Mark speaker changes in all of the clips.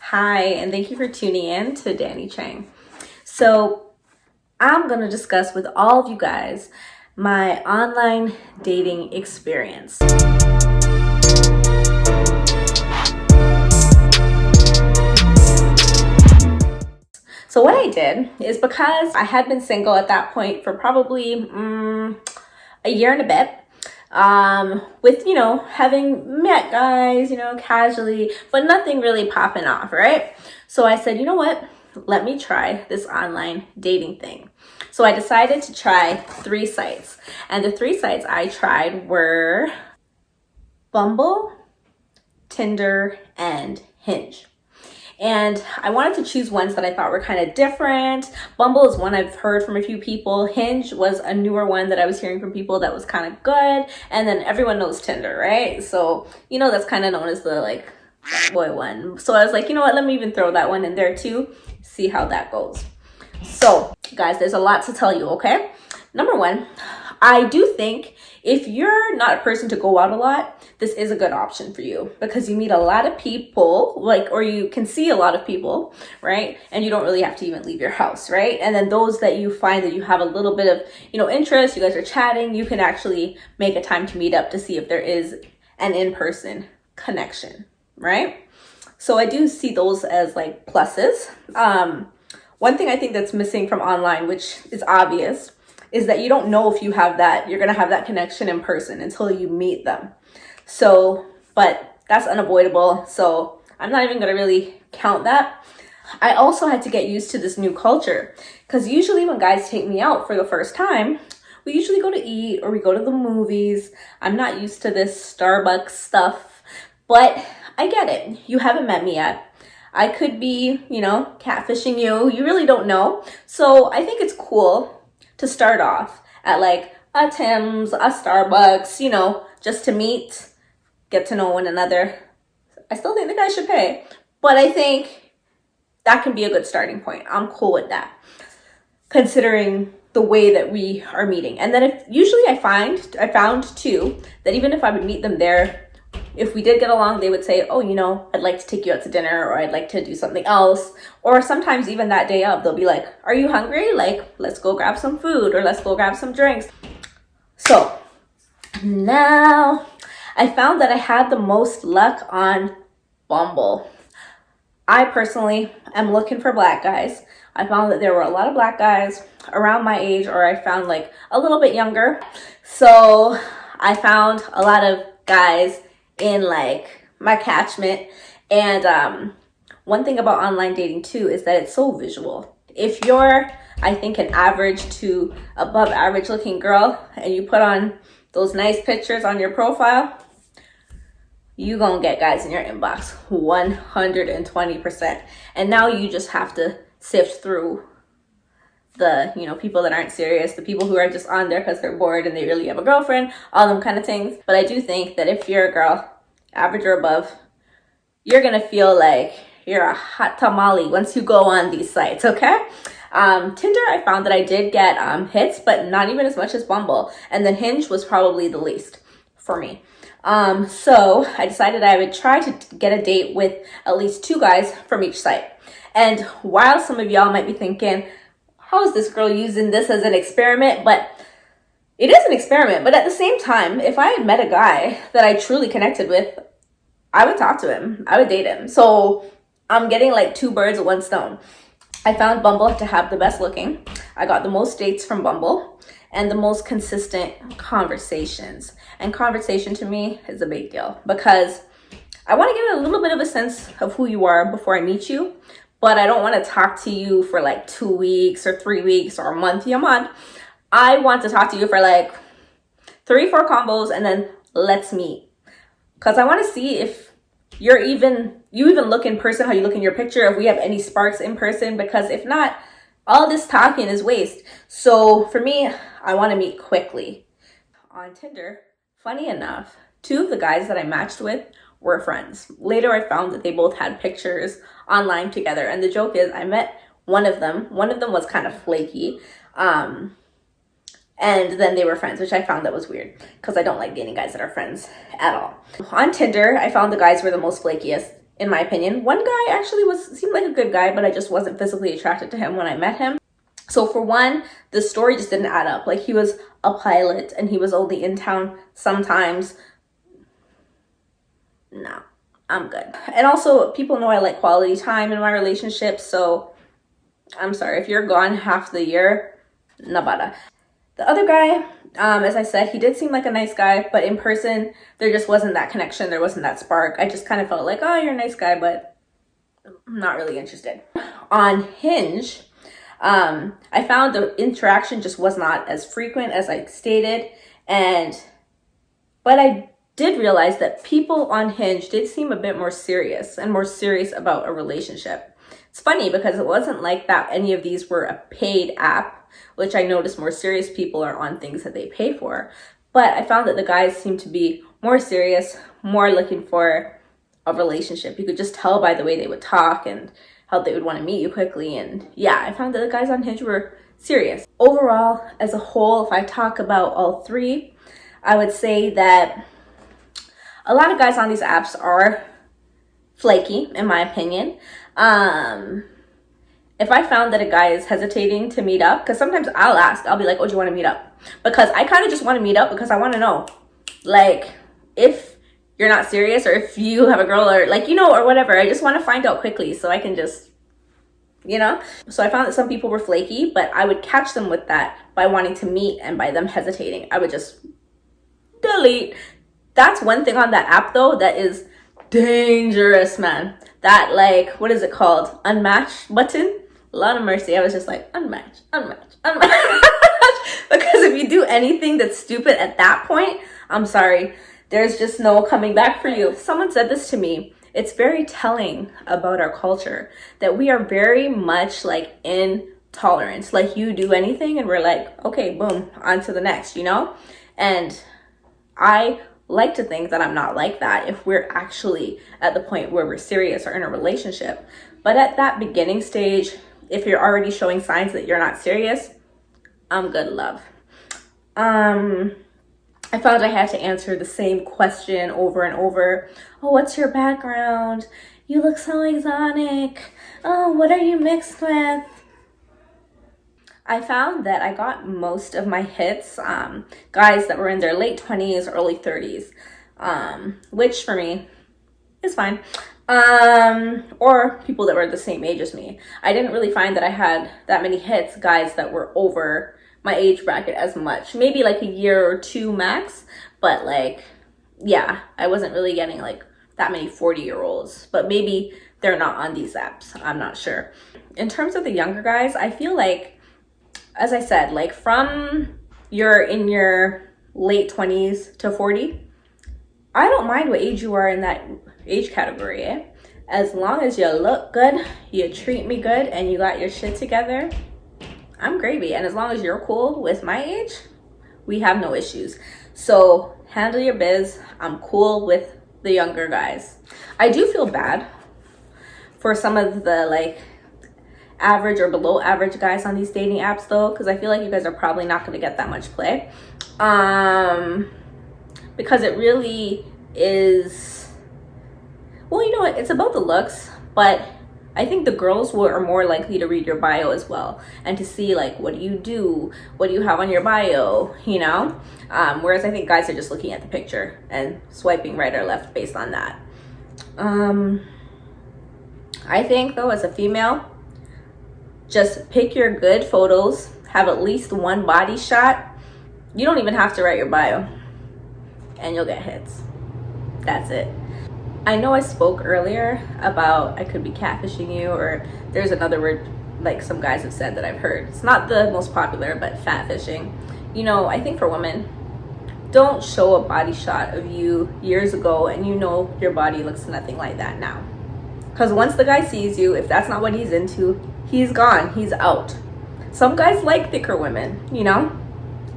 Speaker 1: Hi, and thank you for tuning in to Dani Changg. So, I'm going to discuss with all of you guys my online dating experience. So, what I did is because I had been single at that point for probably a year and a bit. With, having met guys, casually, but nothing really popping off, right? So I said, you know what? Let me try this online dating thing. So I decided to try 3 sites. And the 3 sites I tried were Bumble, Tinder, and Hinge. And I wanted to choose ones that I thought were kind of different. Bumble is one I've heard from a few people. Hinge was a newer one that I was hearing from people that was kind of good. And then everyone knows Tinder, right? So, that's kind of known as the boy one. So I was like, you know what? Let me even throw that one in there too. See how that goes. So, guys, there's a lot to tell you, okay? Number 1, I do think if you're not a person to go out a lot, this is a good option for you because you meet a lot of people, or you can see a lot of people, right? And you don't really have to even leave your house, right? And then those that you find that you have a little bit of, interest, you guys are chatting, you can actually make a time to meet up to see if there is an in-person connection, right? So I do see those as pluses. One thing I think that's missing from online, which is obvious, is that you don't know if you're going to have that connection in person until you meet them. So, but that's unavoidable. So I'm not even going to really count that. I also had to get used to this new culture because usually when guys take me out for the first time, we usually go to eat or we go to the movies. I'm not used to this Starbucks stuff, but I get it. You haven't met me yet. I could be, catfishing you. You really don't know. So I think it's cool to start off at a Tim's, a Starbucks, just to meet, get to know one another. I still think the guy should pay, but I think that can be a good starting point. I'm cool with that, considering the way that we are meeting. And then I found too, that even if I would meet them there, if we did get along, they would say, oh, I'd like to take you out to dinner, or I'd like to do something else. Or sometimes even that day of, they'll be like, are you hungry? Let's go grab some food, or let's go grab some drinks. So now I found that I had the most luck on Bumble. I personally am looking for Black guys. I found that there were a lot of Black guys around my age, or I found a little bit younger. So I found a lot of guys in my catchment. And one thing about online dating too is that it's so visual. If you're, I think, an average to above average looking girl and you put on those nice pictures on your profile, you gonna get guys in your inbox 120%. And now you just have to sift through the people that aren't serious, the people who are just on there because they're bored and they really have a girlfriend, all them kind of things. But I do think that if you're a girl average or above, you're gonna feel like you're a hot tamale once you go on these sites, okay? Tinder, I found that I did get hits, but not even as much as Bumble. And then Hinge was probably the least for me. So I decided I would try to get a date with at least 2 guys from each site. And while some of y'all might be thinking, how is this girl using this as an experiment? But it is an experiment. But at the same time, if I had met a guy that I truly connected with, I would talk to him. I would date him. So I'm getting 2 birds with 1 stone. I found Bumble to have the best looking. I got the most dates from Bumble and the most consistent conversations. And conversation to me is a big deal because I want to get a little bit of a sense of who you are before I meet you. But I don't want to talk to you for 2 weeks or 3 weeks or a month. I want to talk to you for 3-4 combos and then let's meet. Because I want to see if you even look in person how you look in your picture, if we have any sparks in person. Because if not, all this talking is waste. So for me, I want to meet quickly. On Tinder, funny enough, 2 of the guys that I matched with were friends. Later, I found that they both had pictures online together. And the joke is I met one of them. One of them was kind of flaky. And then they were friends, which I found that was weird because I don't like dating guys that are friends at all. On Tinder, I found the guys were the most flakiest. in my opinion. One guy actually seemed like a good guy, but I just wasn't physically attracted to him when I met him. So for one, the story just didn't add up. Like, he was a pilot and he was only in town sometimes. No, I'm good. And also, people know I like quality time in my relationship, so I'm sorry, if you're gone half the year, nabada. The other guy, as I said, he did seem like a nice guy, but in person, there just wasn't that connection. There wasn't that spark. I just kind of felt like, oh, you're a nice guy, but I'm not really interested. On Hinge, I found the interaction just was not as frequent as I stated, but I did realize that people on Hinge did seem a bit more serious about a relationship. It's funny because it wasn't like that any of these were a paid app, which I noticed more serious people are on things that they pay for. But I found that the guys seemed to be more serious, more looking for a relationship. You could just tell by the way they would talk and how they would want to meet you quickly. And yeah, I found that the guys on Hinge were serious. Overall, as a whole, if I talk about all three, I would say that a lot of guys on these apps are flaky, in my opinion. If I found that a guy is hesitating to meet up, because sometimes I'll be like, oh, do you want to meet up? Because I kind of just want to meet up because I want to know, like, if you're not serious or if you have a girl or like, or whatever. I just want to find out quickly so I can just, So I found that some people were flaky, but I would catch them with that by wanting to meet and by them hesitating. I would just delete. That's one thing on that app, though, that is dangerous, man. That, like, what is it called? Unmatch button? Lord of mercy. I was just like, unmatch. Because if you do anything that's stupid at that point, I'm sorry, there's just no coming back for you. Someone said this to me. It's very telling about our culture that we are very much like intolerant. Like, you do anything and we're like, okay, boom, on to the next, And I like to think that I'm not like that if we're actually at the point where we're serious or in a relationship. But at that beginning stage, if you're already showing signs that you're not serious, I'm good, love. I found I had to answer the same question over and over. Oh, what's your background? You look so exotic. Oh, what are you mixed with? I found that I got most of my hits, guys that were in their late 20s, early 30s, which for me is fine. Or people that were the same age as me. I didn't really find that I had that many hits, guys that were over my age bracket as much. Maybe like a year or two max, but like, yeah, I wasn't really getting like that many 40-year-olds, but maybe they're not on these apps. I'm not sure. In terms of the younger guys, I feel like, as I said, like from you're in your late 20s to 40, I don't mind what age you are in that age category, eh? As long as you look good, you treat me good, and you got your shit together, I'm gravy. And as long as you're cool with my age, we have no issues. So handle your biz. I'm cool with the younger guys. I do feel bad for some of the like average or below average guys on these dating apps, though, because I feel like you guys are probably not going to get that much play, because it really is, well, you know what, it's about the looks, but I think the girls are more likely to read your bio as well and to see like, what do you have on your bio, whereas I think guys are just looking at the picture and swiping right or left based on that. I think, though, as a female, just pick your good photos, have at least one body shot. You don't even have to write your bio, and you'll get hits. That's it. I know I spoke earlier about I could be catfishing you, or there's another word like some guys have said that I've heard. It's not the most popular, but fatfishing. I think for women, don't show a body shot of you years ago and your body looks nothing like that now. Because once the guy sees you, if that's not what he's into, he's gone, he's out. Some guys like thicker women,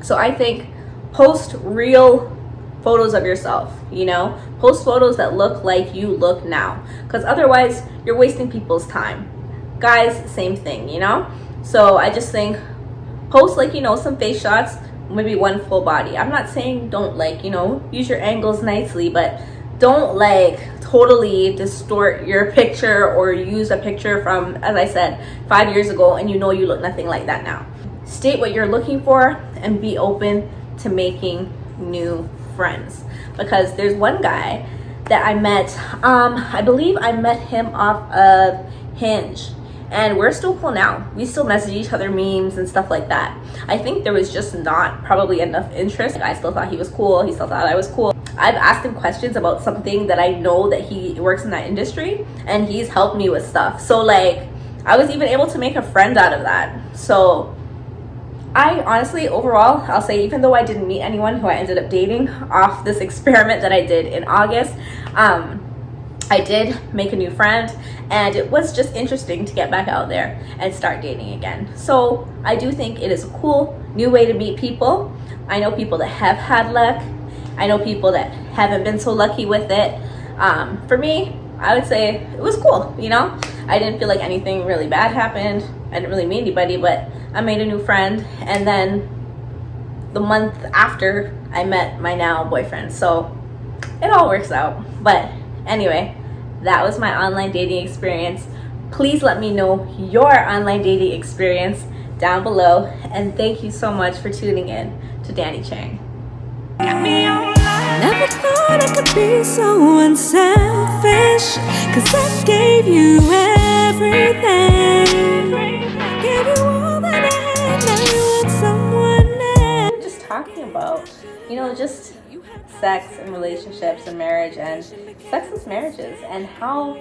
Speaker 1: So I think post real photos of yourself, Post photos that look like you look now. Because otherwise, you're wasting people's time. Guys, same thing, So I just think post some face shots, maybe one full body. I'm not saying don't use your angles nicely, but don't totally distort your picture or use a picture from, as I said, 5 years ago, and you know you look nothing like that now. State what you're looking for and be open to making new friends. Because there's one guy that I met, I believe I met him off of Hinge, and we're still cool now. We still message each other memes and stuff like that. I think there was just not probably enough interest. I still thought he was cool. He still thought I was cool. I've asked him questions about something that I know that he works in that industry, and he's helped me with stuff. So like, I was even able to make a friend out of that. So I honestly, overall, I'll say, even though I didn't meet anyone who I ended up dating off this experiment that I did in August, I did make a new friend, and it was just interesting to get back out there and start dating again. So I do think it is a cool new way to meet people. I know people that have had luck. I know people that haven't been so lucky with it. For me, I would say it was cool, you know? I didn't feel like anything really bad happened. I didn't really meet anybody, but I made a new friend, and then the month after I met my now boyfriend. So it all works out. But anyway, that was my online dating experience. Please let me know your online dating experience down below, and thank you so much for tuning in to Dani Changg.
Speaker 2: Never thought I could be so unselfish, 'cause I gave you everything. Gave you all that I had, now you want someone else.
Speaker 1: Just talking about, you know, just sex and relationships and marriage and sexless marriages, and how